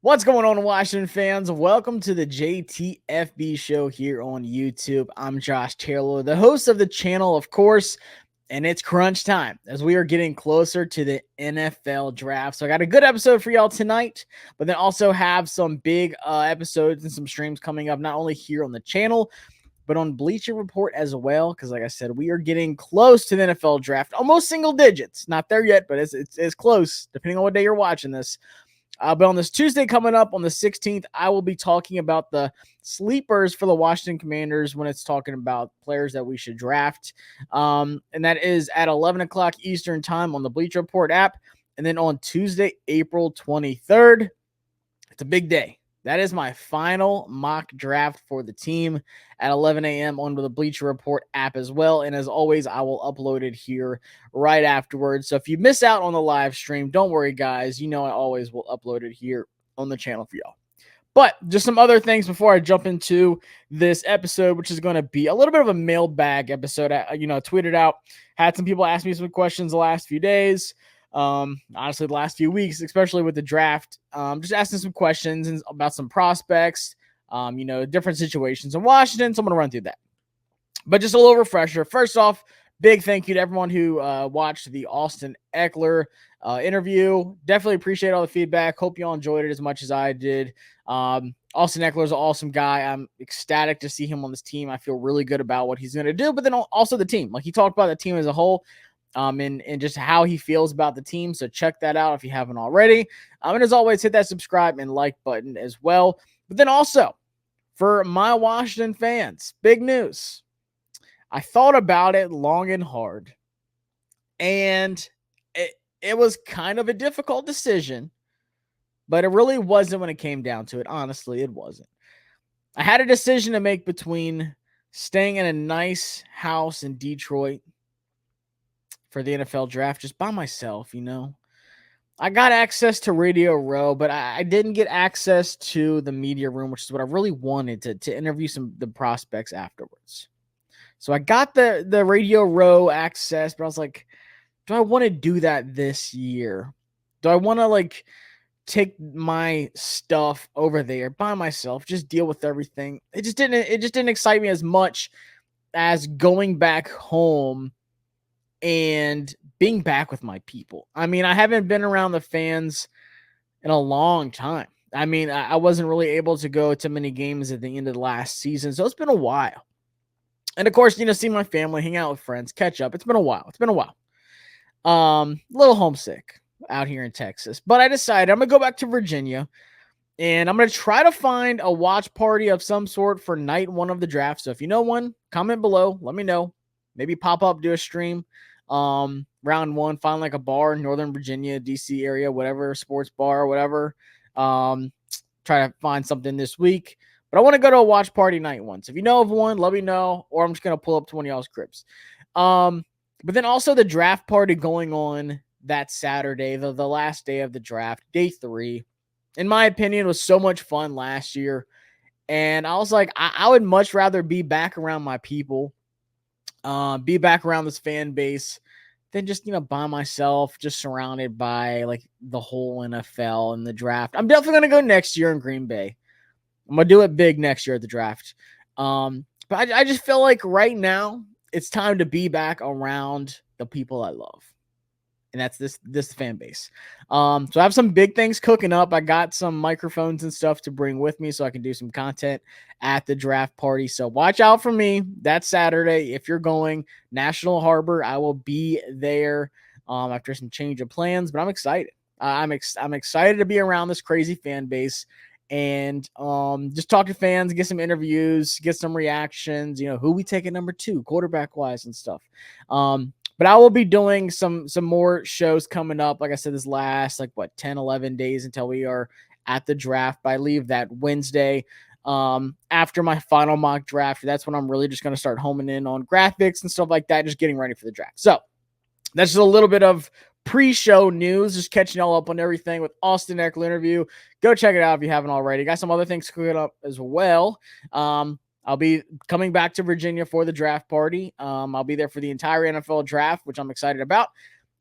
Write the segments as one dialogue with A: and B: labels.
A: What's going on, Washington fans? Welcome to the JTFB show here on YouTube. I'm Josh Taylor, the host of the channel, of course, and it's crunch time as we are getting closer to the NFL draft. So I got a good episode for y'all tonight, but then also have some big episodes and some streams coming up, not only here on the channel, but on Bleacher Report as well. Because like I said, we are getting close to the NFL draft, almost single digits. Not there yet, but it's close, depending on what day you're watching this. But on this Tuesday coming up on the 16th, I will be talking about the sleepers for the Washington Commanders when it's talking about players that we should draft. And that is at 11 o'clock Eastern time on the Bleacher Report app. And then on Tuesday, April 23rd, it's a big day. That is my final mock draft for the team at 11 a.m. on the Bleacher Report app as well. And as always, I will upload it here right afterwards. So if you miss out on the live stream, don't worry, guys. You know I always will upload it here on the channel for y'all. But just some other things before I jump into this episode, which is going to be a little bit of a mailbag episode. I tweeted out, had some people ask me some questions the last few days. Honestly, the last few weeks, especially with the draft, just asking some questions about some prospects, different situations in Washington. So I'm going to run through that. But just a little refresher. First off, big thank you to everyone who watched the Austin Ekeler interview. Definitely appreciate all the feedback. Hope you all enjoyed it as much as I did. Austin Ekeler is an awesome guy. I'm ecstatic to see him on this team. I feel really good about what he's going to do, but then also the team. Like he talked about the team as a whole. And just how he feels about the team. So check that out if you haven't already. And as always, hit that subscribe and like button as well. But then also, for my Washington fans, big news. I thought about it long and hard. And it was kind of a difficult decision. But it really wasn't when it came down to it. Honestly, it wasn't. I had a decision to make between staying in a nice house in Detroit for the NFL draft just by myself, I got access to Radio Row, but I didn't get access to the media room, which is what I really wanted to interview the prospects afterwards. So I got the Radio Row access, but I was like, do I want to do that this year? Do I want to take my stuff over there by myself, just deal with everything? It just didn't excite me as much as going back home and being back with my people. I mean, I haven't been around the fans in a long time. I mean, I wasn't really able to go to many games at the end of the last season, so it's been a while. And of course, see my family, hang out with friends, catch up. It's been a while. A little homesick out here in Texas, but I decided I'm gonna go back to Virginia, and I'm gonna try to find a watch party of some sort for night one of the draft. So if you know one, comment below. Let me know. Maybe pop up, do a stream. Round one, find like a bar in Northern Virginia, DC area, whatever, sports bar or whatever. Try to find something this week. But I want to go to a watch party night one. So if you know of one, let me know, or I'm just going to pull up to one of y'all's cribs. But then also the draft party going on that Saturday, the last day of the draft, day 3, in my opinion, was so much fun last year. And I was like, I would much rather be back around my people, be back around this fan base than just, by myself, just surrounded by the whole NFL and the draft. I'm definitely going to go next year in Green Bay. I'm going to do it big next year at the draft. But I just feel like right now it's time to be back around the people I love. And that's this fan base. So I have some big things cooking up. I got some microphones and stuff to bring with me so I can do some content at the draft party. So watch out for me. That's Saturday. If you're going National Harbor, I will be there after some change of plans. But I'm excited. I'm excited to be around this crazy fan base and just talk to fans, get some interviews, get some reactions. Who we take at number 2, quarterback wise and stuff. But I will be doing some more shows coming up. Like I said, this last 10, 11 days until we are at the draft. But I leave that Wednesday after my final mock draft. That's when I'm really just going to start homing in on graphics and stuff like that, just getting ready for the draft. So that's just a little bit of pre-show news, just catching y'all up on everything with Austin Ekeler interview. Go check it out if you haven't already. Got some other things cooking up as well. I'll be coming back to Virginia for the draft party. I'll be there for the entire NFL draft, which I'm excited about.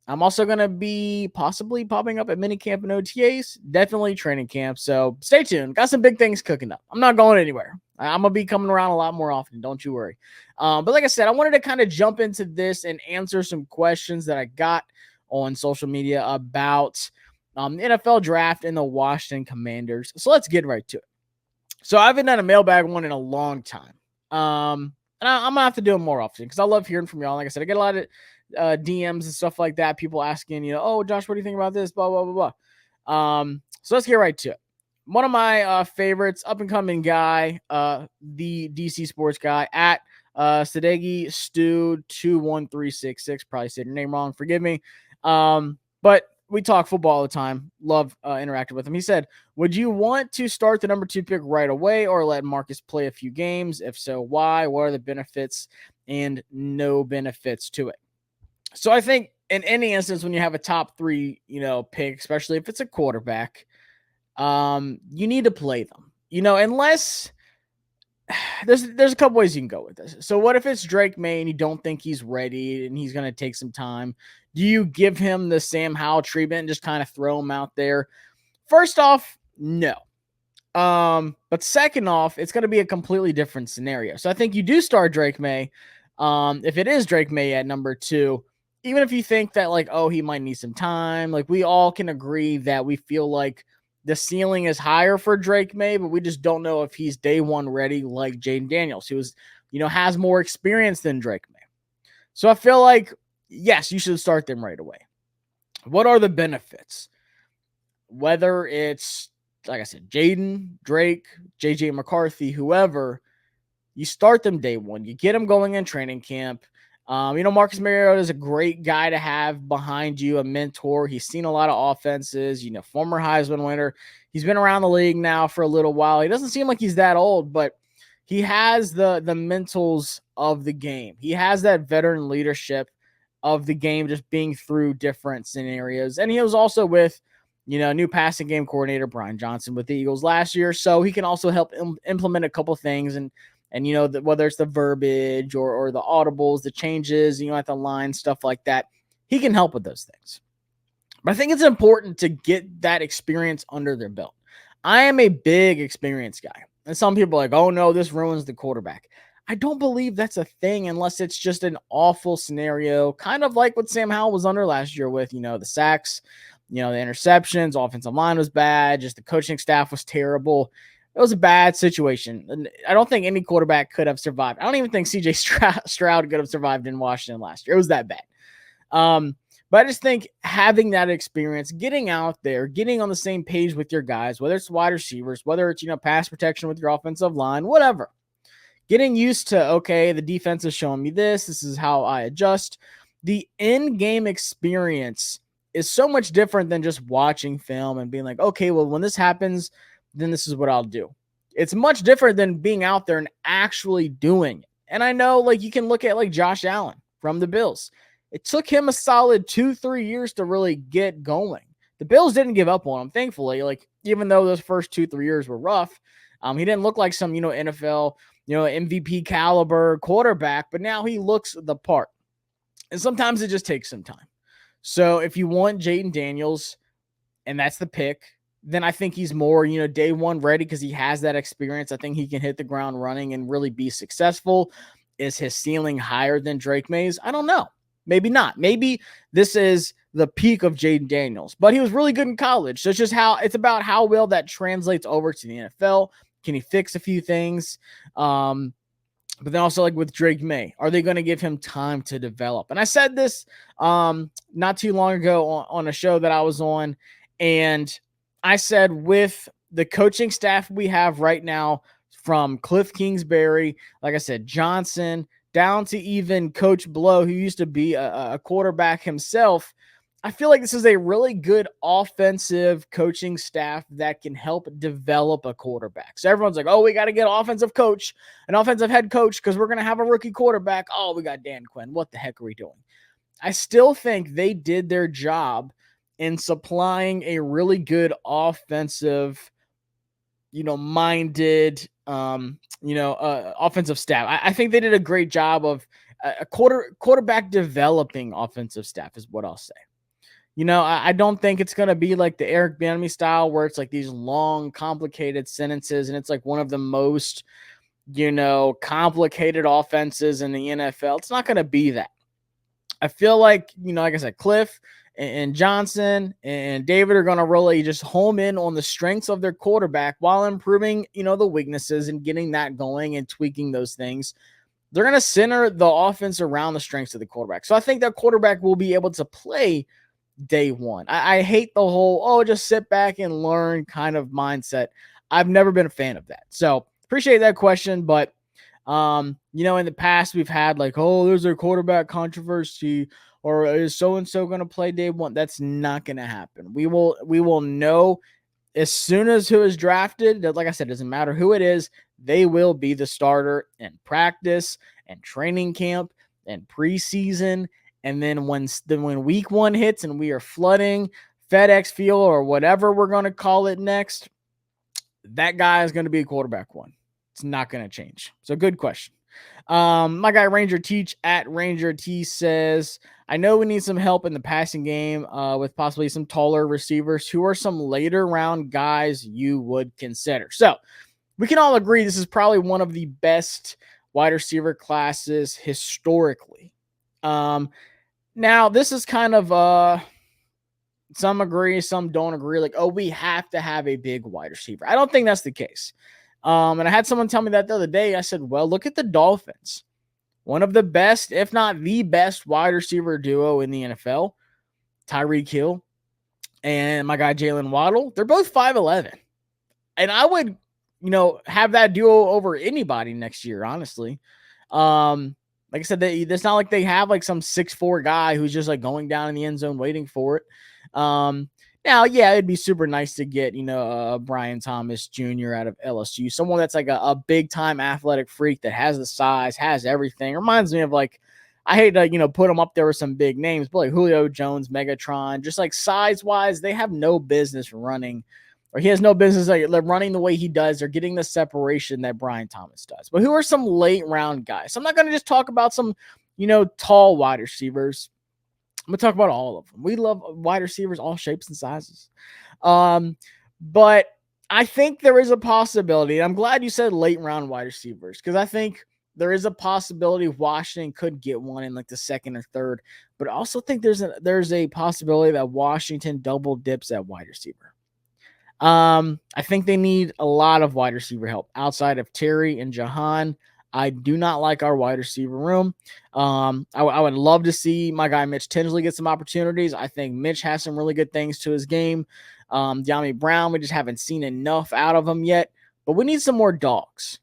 A: I'm also going to be possibly popping up at minicamp and OTAs, definitely training camp. So stay tuned. Got some big things cooking up. I'm not going anywhere. I'm going to be coming around a lot more often. Don't you worry. But like I said, I wanted to kind of jump into this and answer some questions that I got on social media about the NFL draft and the Washington Commanders. So let's get right to it. So I haven't done a mailbag one in a long time. And I'm gonna have to do it more often because I love hearing from y'all. Like I said, I get a lot of DMs and stuff like that. People asking, oh, Josh, what do you think about this? Blah, blah, blah, blah. So let's get right to it. One of my favorites, up and coming guy, the DC sports guy at Sadegi Stu 21366. Probably said your name wrong. Forgive me. But we talk football all the time. Love interacting with him. He said, would you want to start the number 2 pick right away or let Marcus play a few games? If so, why? What are the benefits and no benefits to it? So I think in any instance, when you have a top 3, pick, especially if it's a quarterback, you need to play them, unless there's a couple ways you can go with this. So what if it's Drake May and you don't think he's ready and he's going to take some time? Do you give him the Sam Howell treatment and just kind of throw him out there? First off, no. But second off, it's going to be a completely different scenario. So I think you do start Drake May. If it is Drake May at number 2, even if you think that he might need some time, we all can agree that we feel like the ceiling is higher for Drake May, but we just don't know if he's day one ready like Jaden Daniels, who is, has more experience than Drake May. So I feel like, yes, you should start them right away. What are the benefits? Whether it's, like I said, Jaden, Drake, JJ McCarthy, whoever, you start them day one. You get them going in training camp. Marcus Mariota is a great guy to have behind you, a mentor. He's seen a lot of offenses, former Heisman winner. He's been around the league now for a little while. He doesn't seem like he's that old, but he has the mentals of the game. He has that veteran leadership of the game, just being through different scenarios. And he was also with, new passing game coordinator Brian Johnson with the Eagles last year. So he can also help implement a couple things and whether it's the verbiage or the audibles, the changes, at the line, stuff like that, he can help with those things. But I think it's important to get that experience under their belt. I am a big experience guy. And some people are like, oh no, this ruins the quarterback. I don't believe that's a thing unless it's just an awful scenario, kind of like what Sam Howell was under last year with, the sacks, the interceptions, offensive line was bad, just the coaching staff was terrible. It was a bad situation. And I don't think any quarterback could have survived. I don't even think CJ Stroud could have survived in Washington last year. It was that bad. But I just think having that experience, getting out there, getting on the same page with your guys, whether it's wide receivers, whether it's, pass protection with your offensive line, whatever, getting used to, okay, the defense is showing me this. This is how I adjust. The in-game experience is so much different than just watching film and being like, okay, well, when this happens, then this is what I'll do. It's much different than being out there and actually doing it. And I know, you can look at Josh Allen from the Bills. It took him a solid 2-3 years to really get going. The Bills didn't give up on him, thankfully. Even though those first 2-3 years were rough, he didn't look like some, NFL, MVP caliber quarterback, but now he looks the part. And sometimes it just takes some time. So if you want Jaden Daniels, and that's the pick, then I think he's more, day one ready because he has that experience. I think he can hit the ground running and really be successful. Is his ceiling higher than Drake May's? I don't know. Maybe not. Maybe this is the peak of Jaden Daniels, but he was really good in college. So it's about how well that translates over to the NFL. Can he fix a few things? But then also with Drake May, are they going to give him time to develop? And I said this not too long ago on a show that I was on, and I said with the coaching staff we have right now, from Cliff Kingsbury, like I said, Johnson, down to even Coach Blow, who used to be a quarterback himself, I feel like this is a really good offensive coaching staff that can help develop a quarterback. So everyone's like, oh, we got to get an offensive head coach, because we're going to have a rookie quarterback. Oh, we got Dan Quinn. What the heck are we doing? I still think they did their job in supplying a really good offensive, minded, offensive staff. I think they did a great job of a quarterback developing offensive staff is what I'll say. I don't think it's going to be like the Eric Bieniemy style where it's like these long, complicated sentences, and it's like one of the most, complicated offenses in the NFL. It's not going to be that. I feel like, like I said, Cliff and Johnson and David are going to really just home in on the strengths of their quarterback while improving, the weaknesses and getting that going and tweaking those things. They're going to center the offense around the strengths of the quarterback. So I think that quarterback will be able to play day one. I hate the whole, just sit back and learn kind of mindset. I've never been a fan of that. So appreciate that question. But, in the past we've had like, there's a quarterback controversy, or is so-and-so going to play day one? That's not going to happen. We will know as soon as who is drafted. Like I said, it doesn't matter who it is. They will be the starter in practice and training camp and preseason. And then when week one hits and we are flooding FedEx Field or whatever we're going to call it next, that guy is going to be a quarterback one. It's not going to change. So good question. My guy Ranger Teach at Ranger T says, I know we need some help in the passing game with possibly some taller receivers. Who are some later round guys you would consider? So we can all agree this is probably one of the best wide receiver classes historically. Now this is kind of some agree, some don't agree. Like, we have to have a big wide receiver. I don't think that's the case. And I had someone tell me that the other day. I said, well, look at the Dolphins. One of the best, if not the best, wide receiver duo in the NFL. Tyreek Hill and my guy Jalen Waddle. They're both 5'11". And I would, have that duo over anybody next year, honestly. Like I said, it's not like they have like some 6'4" guy who's just like going down in the end zone waiting for it. Now, yeah, it'd be super nice to get, Brian Thomas Jr. out of LSU, someone that's like a big time athletic freak that has the size, has everything. Reminds me of like, I hate to, put them up there with some big names, but like Julio Jones, Megatron, just like size wise, they have no business running, or he has no business like running the way he does or getting the separation that Brian Thomas does. But who are some late round guys? So I'm not going to just talk about some, tall wide receivers. I'm going to talk about all of them. We love wide receivers, all shapes and sizes. But I think there is a possibility. I'm glad you said late round wide receivers, because I think there is a possibility Washington could get one in like the second or third. But I also think there's a possibility that Washington double dips at wide receiver. I think they need a lot of wide receiver help outside of Terry and Jahan. I do not like our wide receiver room. I would love to see my guy Mitch Tinsley get some opportunities. I think Mitch has some really good things to his game. De'Ami Brown, we just haven't seen enough out of him yet. But we need some more dogs.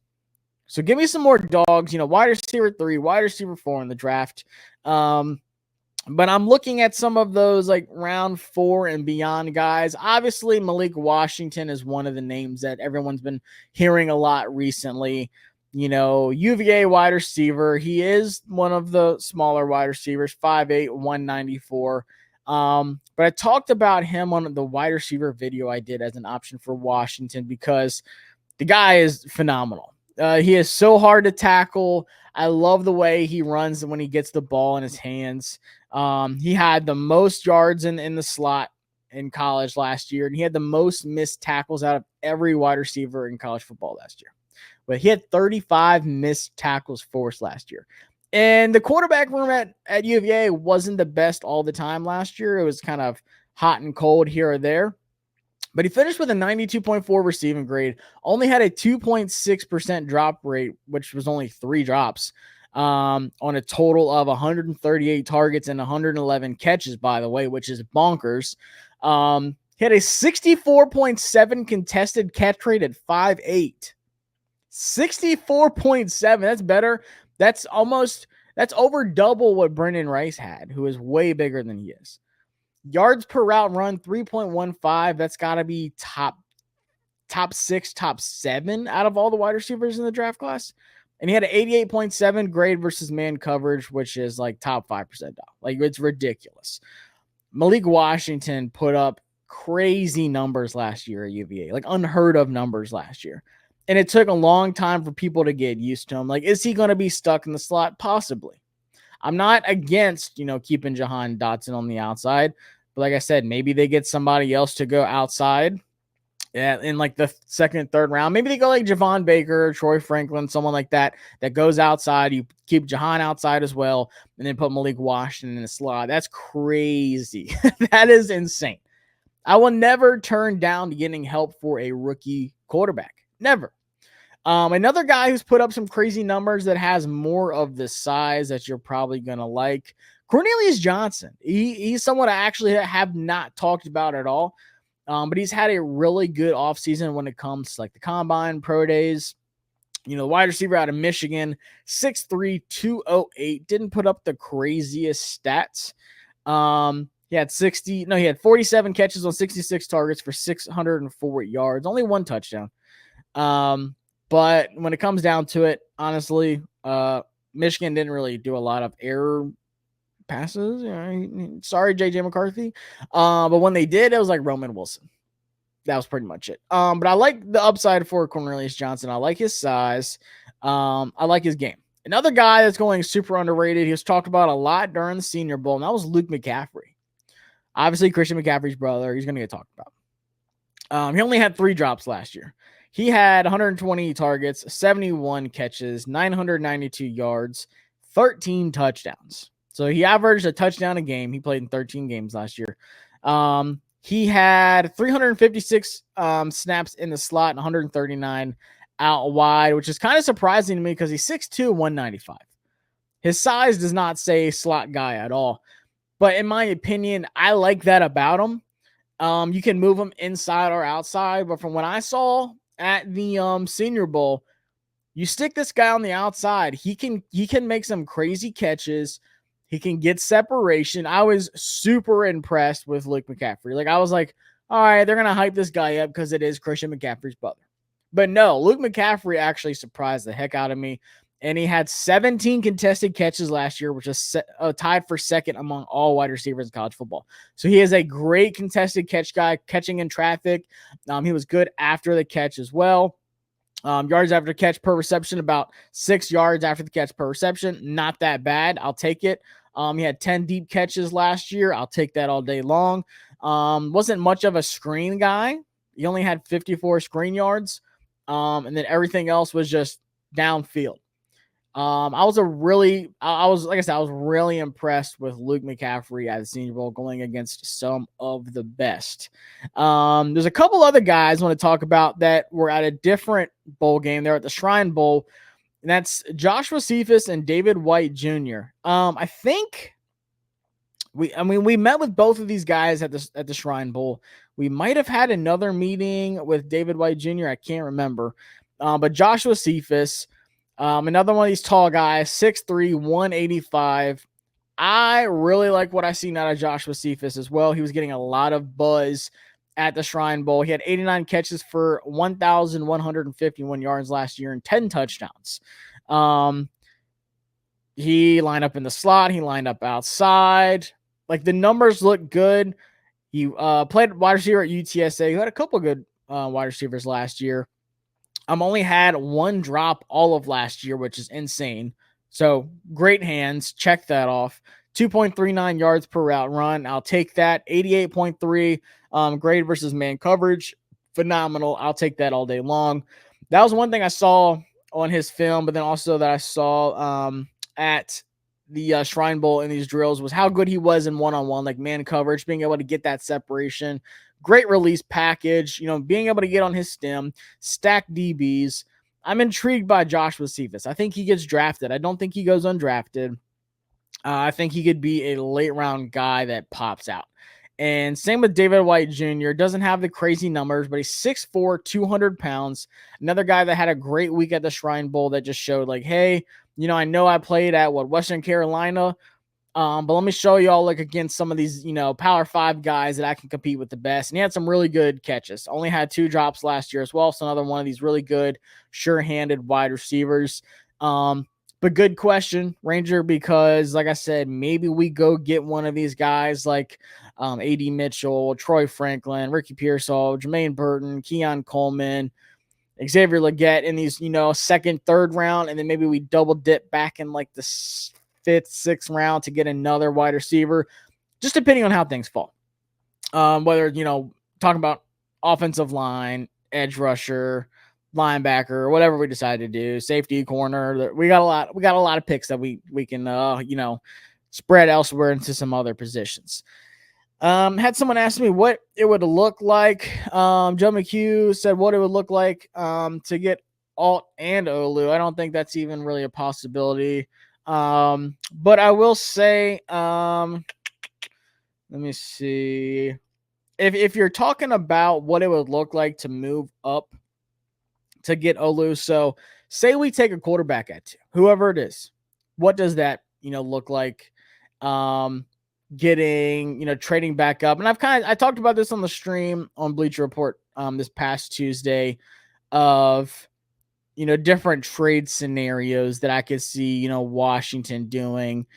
A: So give me some more dogs. Wide receiver 3, wide receiver 4 in the draft. But I'm looking at some of those like round 4 and beyond guys. Obviously, Malik Washington is one of the names that everyone's been hearing a lot recently. UVA wide receiver. He is one of the smaller wide receivers, 5'8", 194. But I talked about him on the wide receiver video I did as an option for Washington because the guy is phenomenal. He is so hard to tackle. I love the way he runs when he gets the ball in his hands. He had the most yards in the slot in college last year, and he had the most missed tackles out of every wide receiver in college football last year. But he had 35 missed tackles forced last year. And the quarterback room at UVA wasn't the best all the time last year. It was kind of hot and cold here or there. But he finished with a 92.4 receiving grade, only had a 2.6% drop rate, which was only 3 drops, on a total of 138 targets and 111 catches, by the way, which is bonkers. He had a 64.7 contested catch rate at 5'8". 64.7. That's better. That's over double what Brendan Rice had, who is way bigger than he is. Yards per route run, 3.15. That's got to be top 6, top 7 out of all the wide receivers in the draft class. And he had an 88.7 grade versus man coverage, which is like top 5%. Like, it's ridiculous. Malik Washington put up crazy numbers last year at UVA, like unheard of numbers last year. And it took a long time for people to get used to him. Like, is he going to be stuck in the slot? Possibly. I'm not against, keeping Jahan Dotson on the outside, But like I said, maybe they get somebody else to go outside. Yeah, in like the second, third round. Maybe they go like Javon Baker, Troy Franklin, someone like that goes outside. You keep Jahan outside as well, and then put Malik Washington in the slot. That's crazy. That is insane. I will never turn down getting help for a rookie quarterback. Never. Another guy who's put up some crazy numbers that has more of the size that you're probably going to like, Cornelius Johnson. He's someone I actually have not talked about at all. But he's had a really good offseason when it comes to like the combine, pro days. You know, the wide receiver out of Michigan, 6'3", 208, didn't put up the craziest stats. He had 47 catches on 66 targets for 604 yards, only one touchdown. But when it comes down to it, honestly, Michigan didn't really do a lot of error passes. Sorry, JJ McCarthy. But when they did, it was like Roman Wilson. That was pretty much it. But I like the upside for Cornelius Johnson. I like his size. I like his game. Another guy that's going super underrated, he was talked about a lot during the Senior Bowl, and that was Luke McCaffrey. Obviously, Christian McCaffrey's brother. He's going to get talked about. He only had 3 drops last year. He had 120 targets, 71 catches, 992 yards, 13 touchdowns. So he averaged a touchdown a game. He played in 13 games last year. He had 356 snaps in the slot and 139 out wide, which is kind of surprising to me because he's 6'2", 195. His size does not say slot guy at all. But in my opinion, I like that about him. You can move him inside or outside. But from what I saw at the Senior Bowl, you stick this guy on the outside, he can make some crazy catches. He can get separation. I was super impressed with Luke McCaffrey. Like, I was like, all right, they're going to hype this guy up because it is Christian McCaffrey's brother. But no, Luke McCaffrey actually surprised the heck out of me. And he had 17 contested catches last year, which is tied for second among all wide receivers in college football. So he is a great contested catch guy, catching in traffic. He was good after the catch as well. Yards after catch per reception, about 6 yards after the catch per reception. Not that bad. I'll take it. He had 10 deep catches last year. I'll take that all day long. Wasn't much of a screen guy. He only had 54 screen yards. And then everything else was just downfield. I was really impressed with Luke McCaffrey at the Senior Bowl going against some of the best. There's a couple other guys I want to talk about that were at a different bowl game. They're at the Shrine Bowl, and that's Joshua Cephas and David White Jr. I think we met with both of these guys at the Shrine Bowl. We might have had another meeting with David White Jr. I can't remember. But Joshua Cephas, another one of these tall guys, 6'3", 185. I really like what I seen out of Joshua Cephas as well. He was getting a lot of buzz at the Shrine Bowl. He had 89 catches for 1,151 yards last year and 10 touchdowns. He lined up in the slot. He lined up outside. Like, the numbers look good. He played wide receiver at UTSA. He had a couple good wide receivers last year. Only had 1 drop all of last year, which is insane. So great hands. Check that off. 2.39 yards per route run. I'll take that. 88.3 grade versus man coverage. Phenomenal. I'll take that all day long. That was one thing I saw on his film, but then also that I saw at the Shrine Bowl in these drills was how good he was in one-on-one, like man coverage, being able to get that separation. Great release package, being able to get on his stem, stack DBs. I'm intrigued by Joshua Cephas. I think he gets drafted. I don't think he goes undrafted. I think he could be a late round guy that pops out. And same with David White Jr. Doesn't have the crazy numbers, but he's 6'4", 200 pounds. Another guy that had a great week at the Shrine Bowl that just showed like, hey, I know I played at Western Carolina, but let me show y'all against some of these, Power 5 guys that I can compete with the best. And he had some really good catches. Only had 2 drops last year as well. So another one of these really good, sure-handed wide receivers. But good question, Ranger, because like I said, maybe we go get one of these guys like A.D. Mitchell, Troy Franklin, Ricky Pearsall, Jermaine Burton, Keon Coleman, Xavier Legette in these, second, third round, and then maybe we double dip back in like the 5th, 6th round to get another wide receiver, just depending on how things fall. Whether, talking about offensive line, edge rusher, linebacker, or whatever we decide to do, safety, corner. We got a lot of picks that we can spread elsewhere into some other positions. Had someone ask me what it would look like. Joe McHugh said what it would look like to get Alt and Olu. I don't think that's even really a possibility. But I will say, let me see. If you're talking about what it would look like to move up to get Olu, so say we take a quarterback at 2, whoever it is, what does that look like? Getting trading back up, and I talked about this on the stream on Bleacher Report this past Tuesday of different trade scenarios that I could see Washington doing.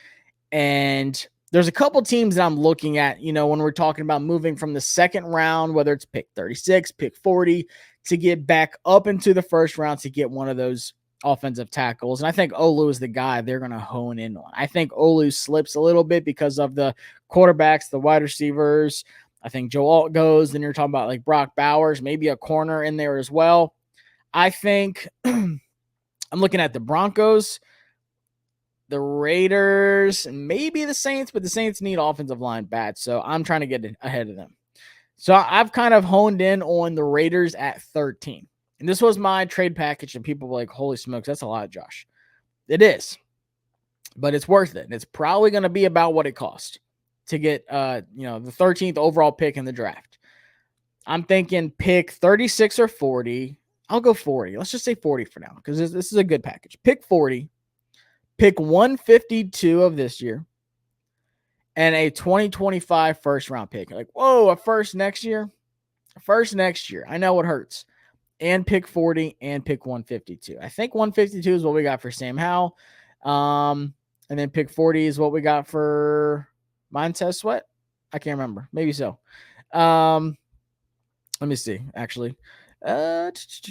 A: And there's a couple teams that I'm looking at, when we're talking about moving from the second round, whether it's pick 36, pick 40, to get back up into the first round to get one of those offensive tackles. And I think Olu is the guy they're going to hone in on. I think Olu slips a little bit because of the quarterbacks, the wide receivers. I think Joe Alt goes. Then you're talking about like Brock Bowers, maybe a corner in there as well. I think I'm looking at the Broncos, the Raiders, and maybe the Saints, but the Saints need offensive line bad. So I'm trying to get ahead of them. So I've kind of honed in on the Raiders at 13. And this was my trade package, and people were like, holy smokes, that's a lot, Josh. It is. But it's worth it. And it's probably going to be about what it cost to get the 13th overall pick in the draft. I'm thinking pick 36 or 40. I'll go 40. Let's just say 40 for now, because this is a good package. Pick 40. Pick 152 of this year, and a 2025 first round pick. Like, whoa, a first next year? First next year. I know it hurts. And pick 40 and pick 152. I think 152 is what we got for Sam Howell. And then pick 40 is what we got for Montez Sweat. I can't remember. Maybe so. Let me see, actually. Let's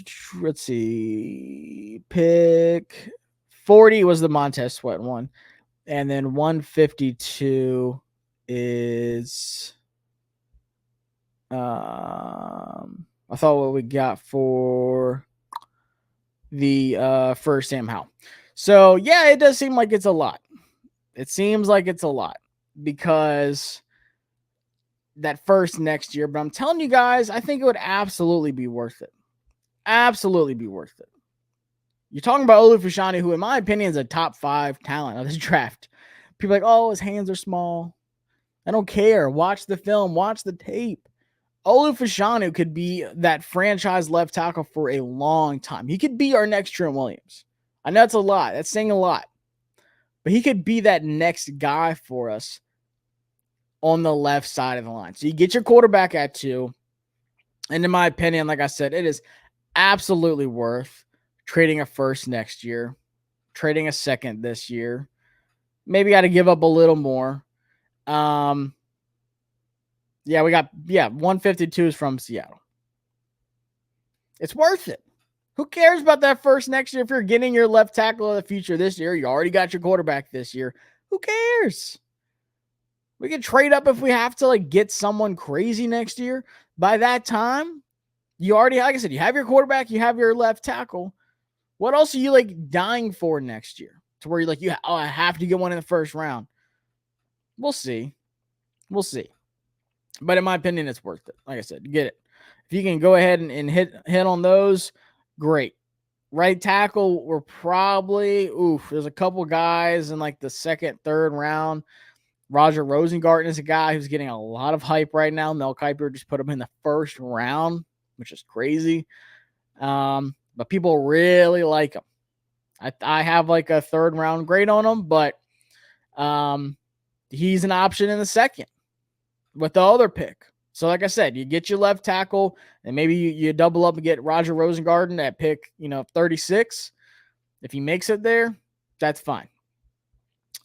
A: see. Pick 40 was the Montez Sweat one. And then 152 is I thought what we got for the first Sam Howell. So yeah, it does seem like it's a lot. It seems like it's a lot because that first next year, but I'm telling you guys, I think it would absolutely be worth it. Absolutely be worth it. You're talking about Olu Fashanu, who in my opinion is a top 5 talent of this draft. People are like, oh, his hands are small. I don't care. Watch the film. Watch the tape. Olu Fashanu could be that franchise left tackle for a long time. He could be our next Trent Williams. I know that's a lot. That's saying a lot. But he could be that next guy for us on the left side of the line. So you get your quarterback at 2. And in my opinion, like I said, it is absolutely worth trading a first next year, trading a second this year. Maybe got to give up a little more. Yeah, we got 152 is from Seattle. It's worth it. Who cares about that first next year if you're getting your left tackle of the future this year? You already got your quarterback this year. Who cares? We can trade up if we have to get someone crazy next year. By that time, you already, like I said, you have your quarterback, you have your left tackle. What else are you dying for next year? To where you're I have to get one in the first round. We'll see. We'll see. But in my opinion, it's worth it. Like I said, get it. If you can go ahead and hit on those, great. Right tackle, we're probably, there's a couple guys in the second, third round. Roger Rosengarten is a guy who's getting a lot of hype right now. Mel Kiper just put him in the first round, which is crazy. But people really like him. I have a third round grade on him, but he's an option in the second with the other pick. So like I said, you get your left tackle and maybe you double up and get Roger Rosengarten at pick, 36. If he makes it there, that's fine.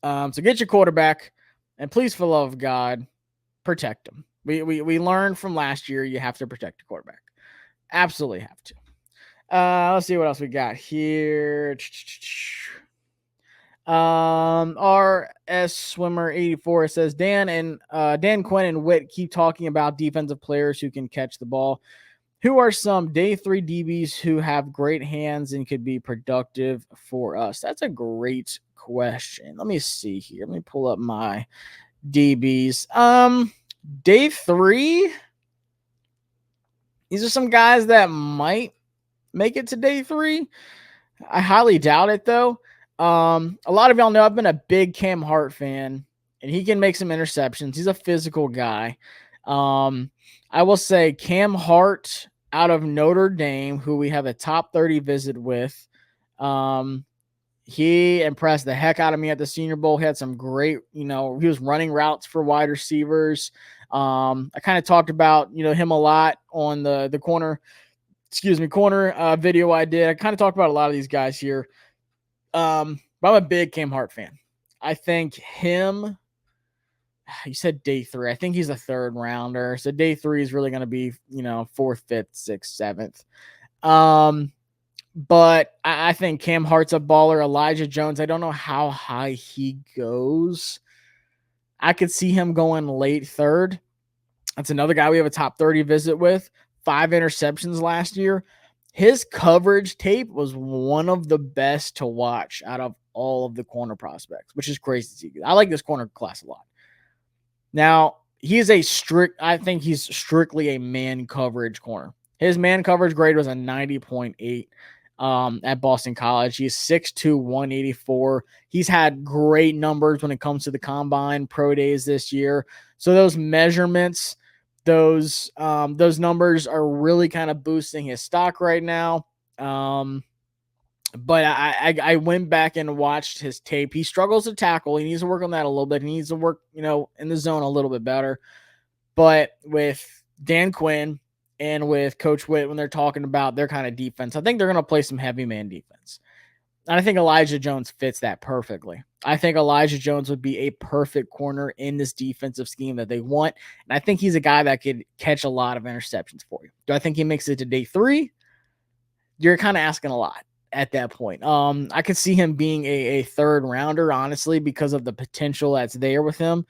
A: So get your quarterback and please, for the love of God, protect him. We learned from last year, you have to protect the quarterback. Absolutely have to. Let's see what else we got here. RS Swimmer 84 says Dan Quinn and Witt keep talking about defensive players who can catch the ball. Who are some day 3 DBs who have great hands and could be productive for us? That's a great question. Let me see here. Let me pull up my DBs. Day 3. These are some guys that might make it to day 3. I highly doubt it though. A lot of y'all know I've been a big Cam Hart fan, and he can make some interceptions. He's a physical guy. I will say Cam Hart out of Notre Dame, who we have a top 30 visit with. He impressed the heck out of me at the Senior Bowl. He had some great, he was running routes for wide receivers. I kind of talked about, him a lot on the corner video I did. I kind of talked about a lot of these guys here. But I'm a big Cam Hart fan. I think him, you said day 3. I think he's a 3rd rounder. So day 3 is really going to be, 4th, 5th, 6th, 7th. But I think Cam Hart's a baller. Elijah Jones, I don't know how high he goes. I could see him going late 3rd. That's another guy we have a top 30 visit with. 5 interceptions last year. His coverage tape was one of the best to watch out of all of the corner prospects, which is crazy to see. I like this corner class a lot. Now, I think he's strictly a man coverage corner. His man coverage grade was a 90.8 at Boston College. He's 6'2", 184. He's had great numbers when it comes to the combine pro days this year. So those measurements, those numbers are really kind of boosting his stock right now. But I went back and watched his tape. He struggles to tackle. He needs to work on that a little bit. He needs to work, in the zone a little bit better. But with Dan Quinn and with Coach Witt, when they're talking about their kind of defense, I think they're going to play some heavy man defense. And I think Elijah Jones fits that perfectly. I think Elijah Jones would be a perfect corner in this defensive scheme that they want. And I think he's a guy that could catch a lot of interceptions for you. Do I think he makes it to day 3? You're kind of asking a lot at that point. I could see him being a 3rd rounder, honestly, because of the potential that's there with him.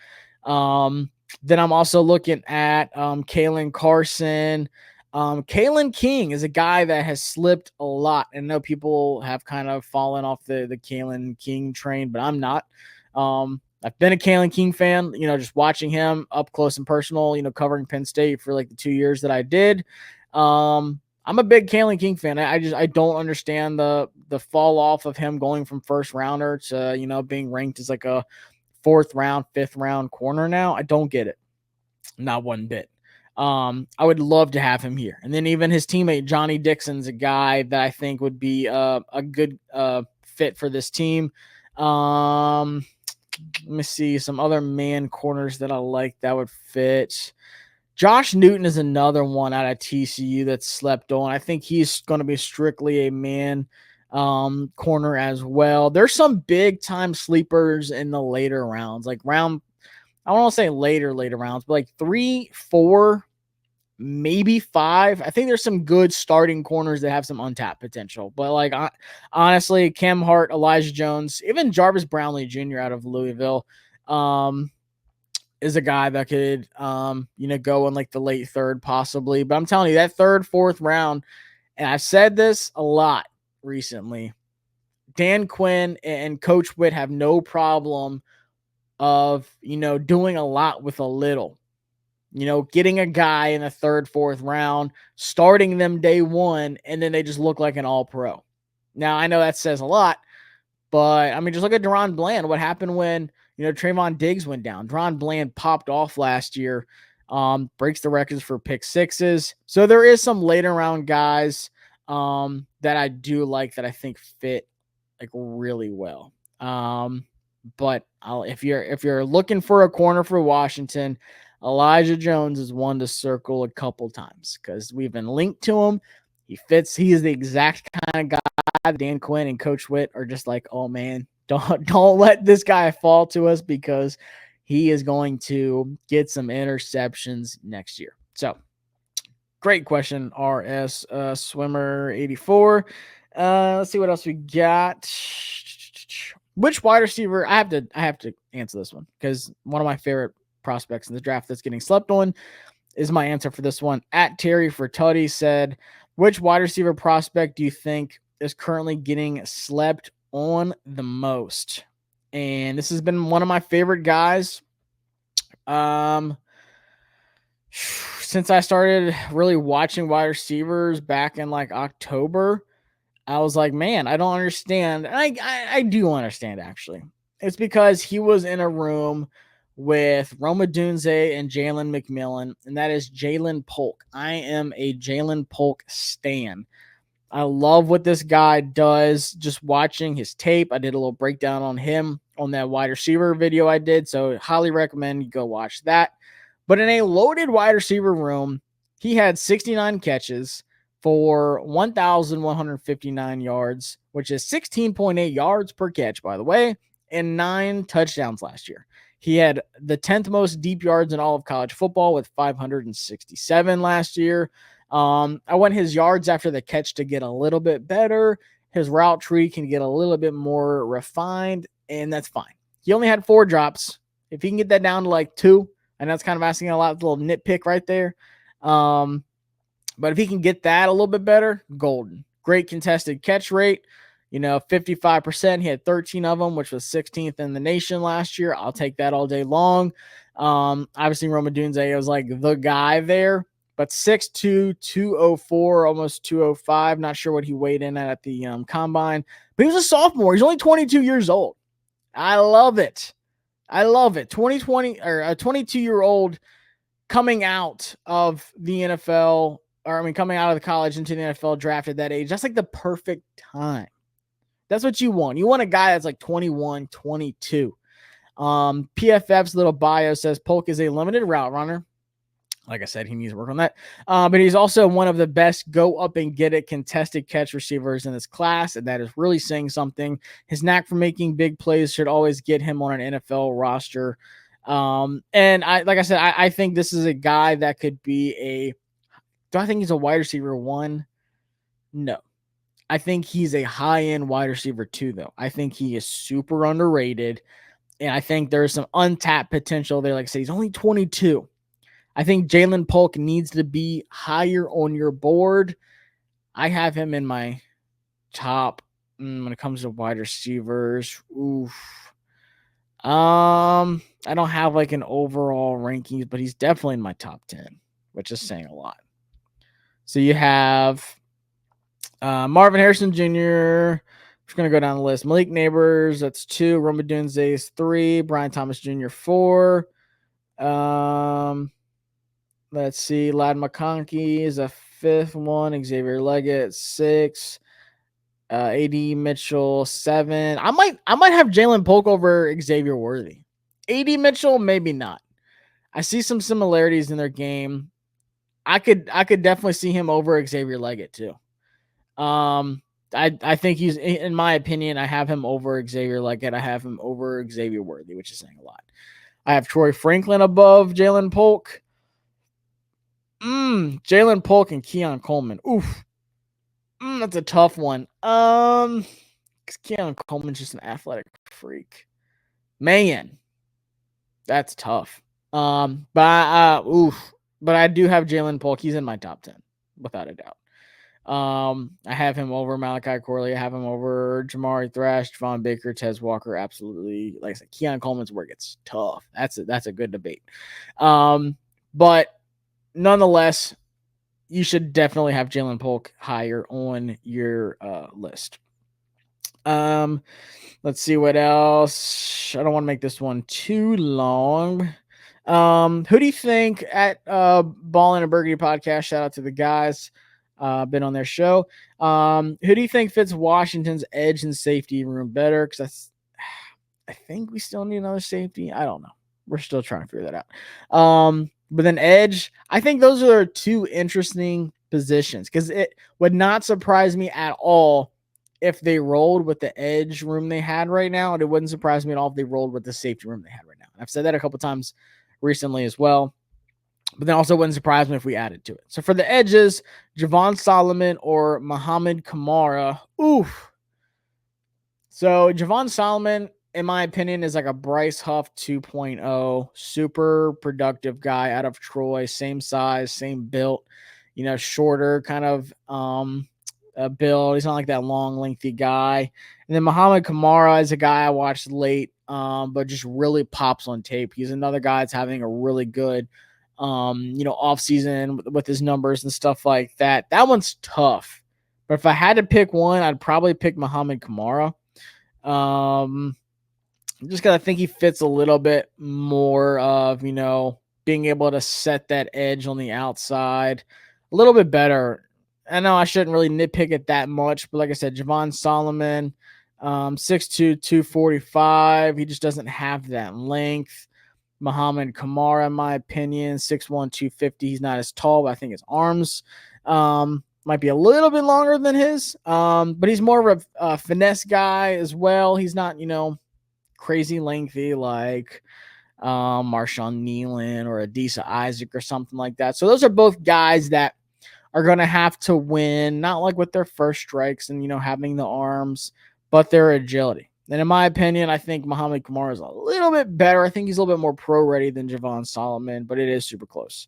A: Then I'm also looking at Kalen Carson. Kalen King is a guy that has slipped a lot. And I know people have kind of fallen off the Kalen King train, but I'm not. I've been a Kalen King fan, just watching him up close and personal, covering Penn State for like the 2 years that I did. I'm a big Kalen King fan. I don't understand the fall off of him going from 1st rounder to, being ranked as like a 4th round, 5th round corner now. I don't get it. Not one bit. I would love to have him here. And then even his teammate, Johnny Dixon's a guy that I think would be a good fit for this team. Let me see some other man corners that I like that would fit. Josh Newton is another one out of TCU that's slept on. I think he's going to be strictly a man corner as well. There's some big time sleepers in the later rounds, like I don't want to say later rounds, but like 3, 4, maybe 5. I think there's some good starting corners that have some untapped potential. But like honestly, Cam Hart, Elijah Jones, even Jarvis Brownlee Jr. out of Louisville, is a guy that could, go in like the late 3rd possibly. But I'm telling you, that 3rd, 4th round, and I've said this a lot recently, Dan Quinn and Coach Witt have no problem of, doing a lot with a little. Getting a guy in the 3rd, 4th round, starting them day 1, and then they just look like an all-pro. Now, I know that says a lot, but, just look at Deron Bland. What happened when, Trayvon Diggs went down? Deron Bland popped off last year, breaks the records for pick 6s. So there is some later round guys that I do like that I think fit like really well. But if you're looking for a corner for Washington, Elijah Jones is one to circle a couple times because we've been linked to him. He fits. He is the exact kind of guy Dan Quinn and Coach Witt are just like, oh man, don't let this guy fall to us because he is going to get some interceptions next year. So great question, RS Swimmer 84. Let's see what else we got. Which wide receiver? I have to answer this one because one of my favorite prospects in the draft that's getting slept on is my answer for this one. At Terry Furtudi said, which wide receiver prospect do you think is currently getting slept on the most? And this has been one of my favorite guys. Since I started really watching wide receivers back in like October, I was like, man, I don't understand. And I do understand, actually. It's because he was in a room with Rome Odunze and Jalen McMillan, and that is Jalen Polk. I am a Jalen Polk stan. I love what this guy does. Just watching his tape, I did a little breakdown on him on that wide receiver video I did, so highly recommend you go watch that. But in a loaded wide receiver room, he had 69 catches for 1,159 yards, which is 16.8 yards per catch, by the way, and 9 touchdowns last year. He had the 10th most deep yards in all of college football with 567 last year. I want his yards after the catch to get a little bit better. His route tree can get a little bit more refined, and that's fine. He only had 4 drops. If he can get that down to like 2, and that's kind of asking a lot, a little nitpick right there. But if he can get that a little bit better, golden. Great contested catch rate, 55%. He had 13 of them, which was 16th in the nation last year. I'll take that all day long. Obviously, Rome Odunze was like the guy there, but 6'2", 204, almost 205. Not sure what he weighed in at the combine, but he was a sophomore. He's only 22 years old. I love it. 2020 or a 22-year-old coming out of the NFL, coming out of the college into the NFL draft at that age. That's like the perfect time. That's what you want. You want a guy that's like 21, 22. PFF's little bio says Polk is a limited route runner. Like I said, he needs to work on that. But he's also one of the best go up and get it contested catch receivers in this class, and that is really saying something. His knack for making big plays should always get him on an NFL roster. And I think this is a guy that could be do I think he's a wide receiver 1? No. I think he's a high-end wide receiver 2, though. I think he is super underrated, and I think there's some untapped potential there. Like I said, he's only 22. I think Jalen Polk needs to be higher on your board. I have him in my top when it comes to wide receivers. Oof. I don't have like an overall rankings, but he's definitely in my top 10, which is saying a lot. So you have Marvin Harrison Jr. Just going to go down the list. Malik Neighbors, that's 2. Rome Odunze is 3. Brian Thomas Jr., 4. Let's see. Ladd McConkey is a 5th one. Xavier Leggett, 6. AD Mitchell, 7. I might have Jalen Polk over Xavier Worthy. AD Mitchell, maybe not. I see some similarities in their game. I could definitely see him over Xavier Leggett too. I think he's, in my opinion, I have him over Xavier Leggett. I have him over Xavier Worthy, which is saying a lot. I have Troy Franklin above Jalen Polk. Jalen Polk and Keon Coleman. Oof. That's a tough one. Because Keon Coleman's just an athletic freak. Man, that's tough. But I do have Jalen Polk. He's in my top 10, without a doubt. I have him over Malachi Corley. I have him over Jamari Thrash, Javon Baker, Tez Walker. Absolutely. Like I said, Keon Coleman's where it gets tough. That's a good debate. But nonetheless, you should definitely have Jalen Polk higher on your list. Let's see what else. I don't want to make this one too long. Who do you think at Ballin' and Burgundy podcast? Shout out to the guys. Been on their show. Who do you think fits Washington's edge and safety room better? Because I think we still need another safety. I don't know. We're still trying to figure that out. But then edge, I think those are 2 interesting positions because it would not surprise me at all if they rolled with the edge room they had right now. And it wouldn't surprise me at all if they rolled with the safety room they had right now. I've said that a couple times recently as well. But then also wouldn't surprise me if we added to it. So for the edges, Javon Solomon or Muhammad Kamara. Oof. So Javon Solomon, in my opinion, is like a Bryce Huff 2.0, super productive guy out of Troy, same size, same built, shorter kind of build. He's not like that long, lengthy guy. And then Muhammad Kamara is a guy I watched late, but just really pops on tape. He's another guy that's having a really good, off season with his numbers and stuff like that. That one's tough. But if I had to pick one, I'd probably pick Muhammad Kamara. Just because I think he fits a little bit more of, being able to set that edge on the outside a little bit better. I know I shouldn't really nitpick it that much, but like I said, Javon Solomon, 6'2", 245. He just doesn't have that length. Muhammad Kamara, in my opinion, 6'1", 250. He's not as tall, but I think his arms might be a little bit longer than his. But he's more of a finesse guy as well. He's not, crazy lengthy like Marshawn Nealon or Adisa Isaac or something like that. So those are both guys that are going to have to win, not like with their first strikes and, having the arms, but their agility. And in my opinion, I think Muhammad Kamara is a little bit better. I think he's a little bit more pro-ready than Javon Solomon, but it is super close.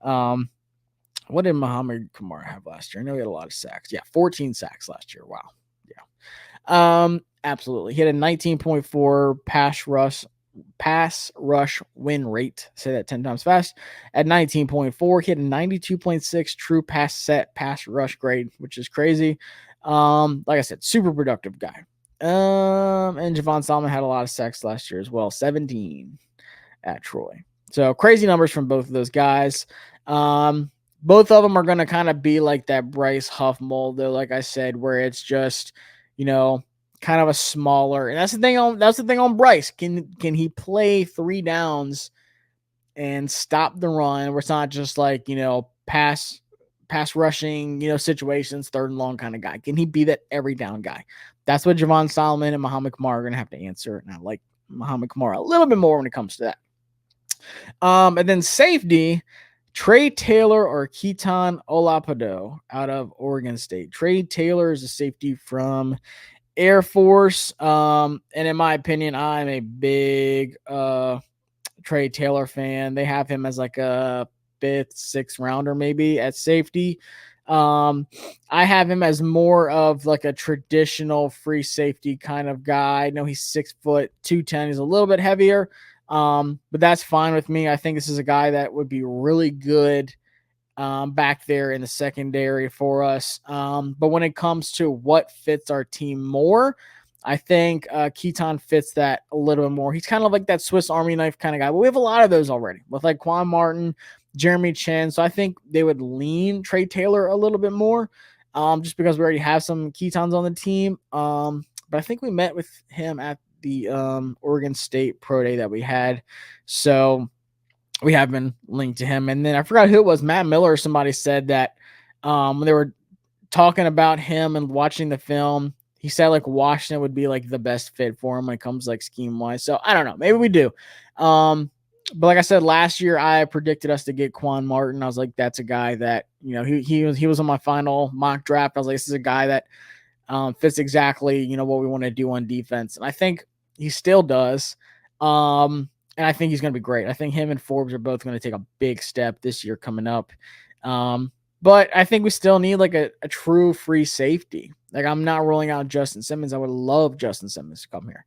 A: What did Muhammad Kamara have last year? I know he had a lot of sacks. Yeah, 14 sacks last year. Wow. Yeah. Absolutely. He had a 19.4 pass rush win rate. Say that 10 times fast. At 19.4, he had a 92.6 true pass rush grade, which is crazy. Like I said, super productive guy. And Javon Solomon had a lot of sacks last year as well, 17 at Troy. So crazy numbers from both of those guys. Both of them are going to kind of be like that Bryce Huff mold, though, like I said, where it's just, kind of a smaller. And that's the thing on Bryce. Can he play 3 downs and stop the run where it's not just like, pass rushing, situations, 3rd and long kind of guy? Can he be that every down guy? That's what Javon Solomon and Muhammad Kamara are going to have to answer. And I like Muhammad Kamara a little bit more when it comes to that. And then safety, Trey Taylor or Keaton Olapado out of Oregon State. Trey Taylor is a safety from Air Force. And in my opinion, I'm a big Trey Taylor fan. They have him as like a 5th, 6th rounder maybe at safety. I have him as more of like a traditional free safety kind of guy. I know he's 6 foot 210. He's a little bit heavier. But that's fine with me. I think this is a guy that would be really good back there in the secondary for us. But when it comes to what fits our team more, I think Keaton fits that a little bit more. He's kind of like that Swiss Army knife kind of guy. But we have a lot of those already with like Quan Martin, Jeremy Chin. So I think they would lean Trey Taylor a little bit more just because we already have some Keatons on the team. But I think we met with him at the Oregon State Pro Day that we had. So we have been linked to him. And then I forgot who it was. Matt Miller or somebody said that when they were talking about him and watching the film, he said like Washington would be like the best fit for him when it comes to like scheme wise. So I don't know. Maybe we do. But like I said, last year I predicted us to get Quan Martin. I was like, that's a guy that, he was on my final mock draft. I was like, this is a guy that fits exactly, what we want to do on defense. And I think he still does. And I think he's going to be great. I think him and Forbes are both going to take a big step this year coming up. But I think we still need like a true free safety. Like I'm not rolling out Justin Simmons. I would love Justin Simmons to come here.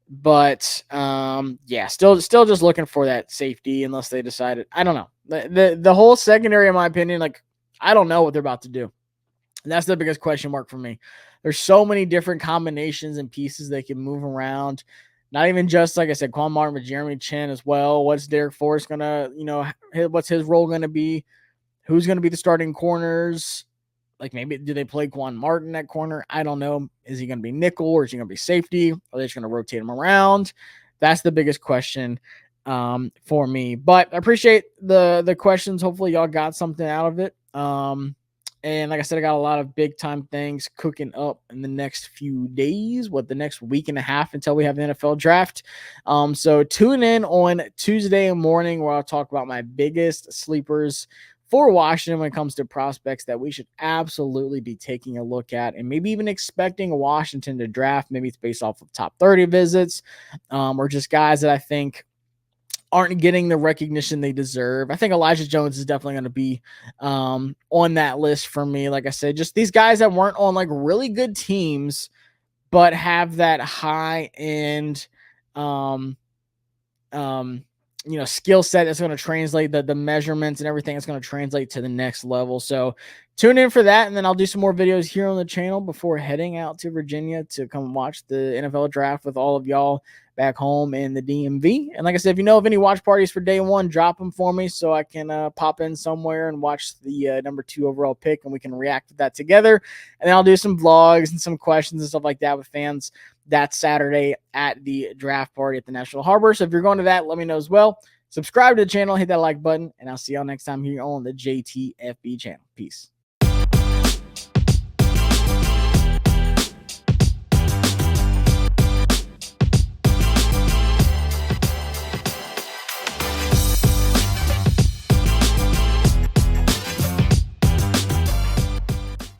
A: But still just looking for that safety unless they decided. I don't know. The whole secondary, in my opinion, like I don't know what they're about to do. And that's the biggest question mark for me. There's so many different combinations and pieces they can move around. Not even just, like I said, Quan Martin, but Jeremy Chin as well. What's Derek Forrest going to, what's his role going to be? Who's going to be the starting corners? Like maybe do they play Quan Martin at corner? I don't know. Is he going to be nickel or is he going to be safety? Are they just going to rotate him around? That's the biggest question for me. But I appreciate the questions. Hopefully y'all got something out of it. And like I said, I got a lot of big time things cooking up in the next few days, the next week and a half until we have the NFL draft. So tune in on Tuesday morning where I'll talk about my biggest sleepers for Washington when it comes to prospects that we should absolutely be taking a look at, and maybe even expecting Washington to draft. Maybe it's based off of top 30 visits, or just guys that I think aren't getting the recognition they deserve. I think Elijah Jones is definitely going to be on that list for me. Like I said, just these guys that weren't on like really good teams, but have that high end, skill set that's going to translate the measurements and everything. That's going to translate to the next level. So tune in for that. And then I'll do some more videos here on the channel before heading out to Virginia to come watch the NFL draft with all of y'all back home in the DMV. And like I said, if you know of any watch parties for day one, drop them for me so I can pop in somewhere and watch the number 2 overall pick, and we can react to that together. And then I'll do some vlogs and some questions and stuff like that with fans that Saturday at the draft party at the National Harbor. So if you're going to that, let me know as well. Subscribe to the channel, hit that like button, and I'll see y'all next time here on the JTFB channel. Peace.